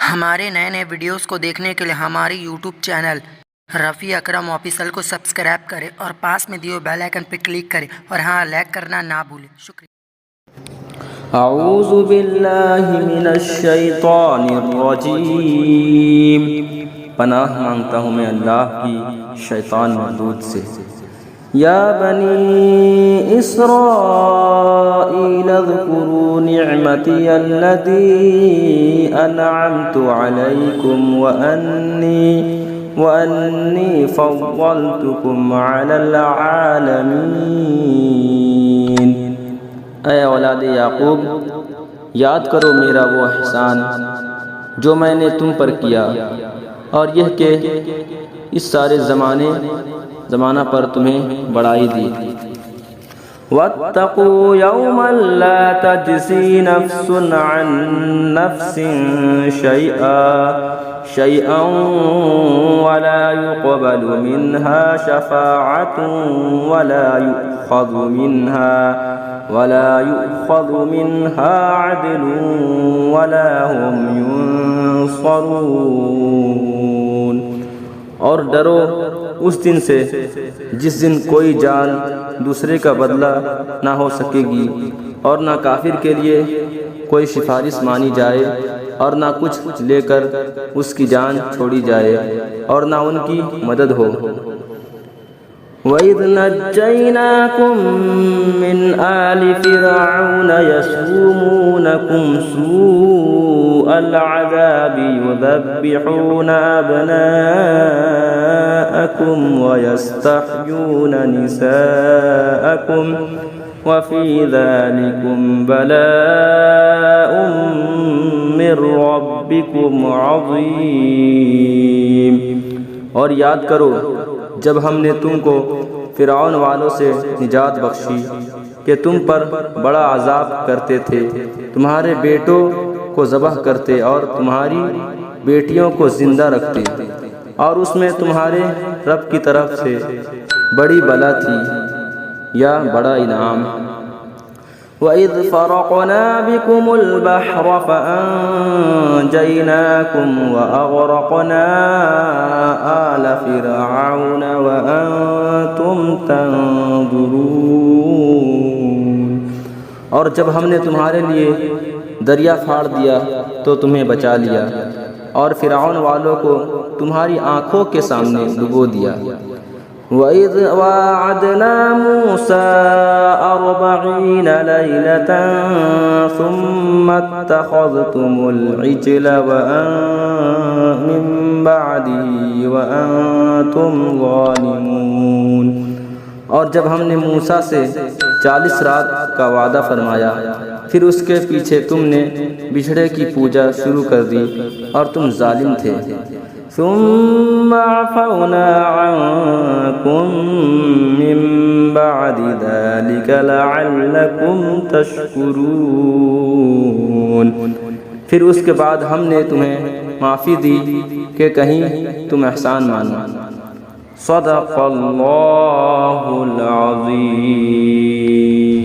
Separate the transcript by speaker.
Speaker 1: हमारे नए नए वीडियोस को देखने के लिए हमारे यूट्यूब चैनल रफ़ी अकरम ऑफिशियल को सब्सक्राइब करें और पास में दिए बेल आइकन पर क्लिक करें और हाँ, लाइक करना ना भूलें। शुक्रिया।
Speaker 2: अऊज़ु बिल्लाहि मिनश शैतानिर रजीम। पनाह मांगता हूँ मैं अल्लाह की शैतान मरदूद से। या बनी इस्राईल अज़्कुरू निअमती अल्लती अनअमतु अलैकुम व अन्नी फ़द्दलतुकुम अलल आलमीन। ऐ औलाद याकूब, याद करो मेरा वो एहसान जो मैंने तुम पर किया, और यह कि इस सारे ज़माना पर तुम्हें बढ़ाई दी। वत्तक़ू यौमन ला तज्ज़ी नफ्सुन अन नफ्सिन शैअन वला युक़बलु मिन्हा शफ़ाअतुन वला युख़ज़ु मिन्हा अदलुन वला हुम युनसरून। और डरो उस दिन से जिस दिन कोई जान दूसरे का बदला ना हो सकेगी, और ना काफिर के लिए कोई सिफारिश मानी जाए, और ना कुछ लेकर उसकी जान छोड़ी जाए, और ना उनकी मदद हो। वइज़ नज्जयनाकुम मिन आलि फ़िरऔन यसूमूनकुम सूअल अज़ाबि युज़ब्बिहून अब्नाअकुम व यस्तहयून निसाअकुम व फ़ी ज़ालिकुम बलाउम मिर रब्बिकुम अज़ीम। और याद करो जब हमने तुमको फ़िरऔन वालों से निजात बख्शी कि तुम पर बड़ा अज़ाब करते थे, तुम्हारे बेटों को ज़बह करते और तुम्हारी बेटियों को ज़िंदा रखते, और उसमें तुम्हारे रब की तरफ से बड़ी बला थी या बड़ा इनाम। वइज़ फ़रक़ना बिकुमुल बहर फ़अंजयनाकुम व अग़रक़ना आल फ़िरऔन व अंतुम तंज़ुरून। और जब हमने तुम्हारे लिए दरिया फाड़ दिया तो तुम्हें बचा लिया, और फ़िरऔन वालों को तुम्हारी आँखों के सामने डुबो दिया। वइज़ वाअदना मूसा 40 लैलतन सुम्मा इत्तख़ज़्तुमुल इज्ल मिन बअदिही व अंतुम ज़ालिमून। और जब हमने मूसा से 40 रात का वादा फरमाया, फिर उसके पीछे तुमने बिछड़े की पूजा शुरू कर दी और तुम जालिम थे। सुम्मा अफ़ौना अन्कुम मिन बअदि ज़ालिका लअल्लकुम तशकुरून। फिर उसके बाद हमने तुम्हें माफ़ी दी कि कहीं तुम एहसान मानो। सदक़ल्लाहुल अज़ीम।